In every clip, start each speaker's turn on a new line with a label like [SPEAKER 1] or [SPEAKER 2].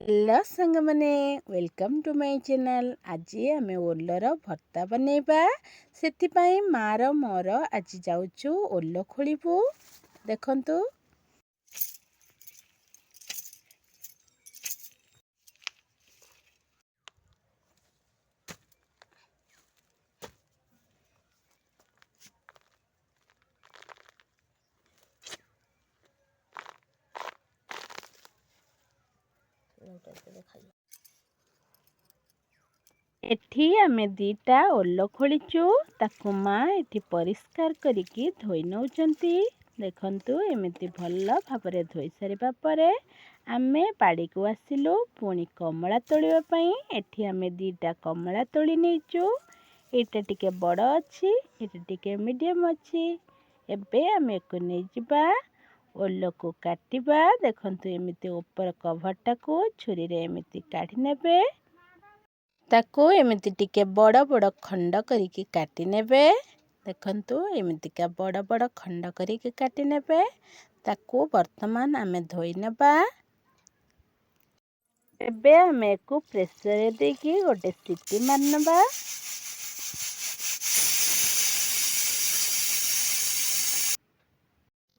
[SPEAKER 1] Hello संग मैंने welcome to my channel. आज आम ओलर भर्ता बनैबा से मार मोर आज जाऊँ ओल खोलू। देखंतु एठी आमे दीटा ओल खोलीचु। ताकू माँ एठी परिष्कार करिकी धोई नौचंती। देखंतु एमिति भल भाबरे धोई सारिबा परे आमे बाड़ी को आसिलु पुणी कमला तोलिबा पई। एठी आमे दीटा कमला तोली नेचु। एटा टिके बड़ अछि, एटा टिके मीडियम अछि। एबे आमे को नै जिबा ओल को काटिबा। देखंतु एमिति ऊपर कभरटा को छुरी रे एमिति काढी नेबे। ताको एमिति टिके बड़ बड़ खंड करिकी काटी नेबे। देखंतु एमितिका बड़ बड़ खंड करिकी काटी नेबे। ताको वर्तमान आमे धोई नेबा। एबे आमे को प्रेसर देकी गोटे सीटी मार नेबा।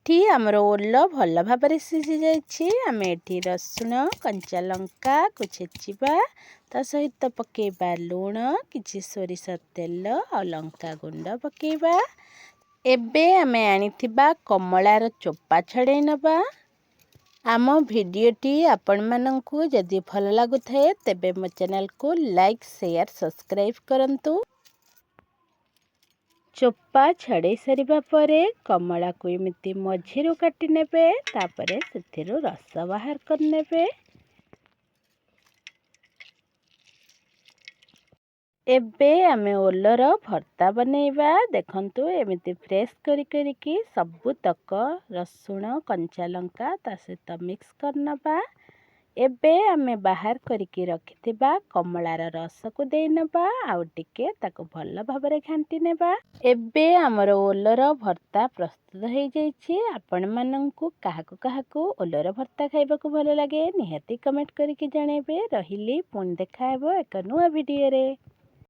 [SPEAKER 1] एठी हमर ओल भल भाबरे सिझी जाइछि। आमे एठी रसुण कंचा लंका को छेचिबा। ता सहित पकेबा लूण, किछि सोरिष तेल और लंका गुंड पकेबा। एबे आमे आनिथिबा कमलार चोपा छड़े नबा। आम भिडियोटी आपण मानंकु जदि भल लागुथाए तेबे मो चैनल को लाइक शेयर सब्सक्राइब करंतु। चोपा छड़े सारिबा परे कमला को एमिति मझिरु काटी नेबे। तापरे सेथिरु रस बाहर कर नेबे। एबे आमे ओलर भर्ता बनैबा। देखंतु एमिति फ्रेश करिकी सबु तक रसुण कंचा लंका ता सहित मिक्स कर नबा। एबे आमे बाहर करिकी रखिथिबा कमलार रस को देई नबा। आउ टिके ताको भल भाबरे घांटी नेबा। एबे हमर ओलर भर्ता प्रस्तुत हो जाइछि। आपण मानंकु काहाकु काहाकु ओलर भर्ता खाइबाकु भल लागे निहाती कमेंट करिकी जणेबे। रहिली पुणी देखा हेबो एक नुआ भिडियो रे।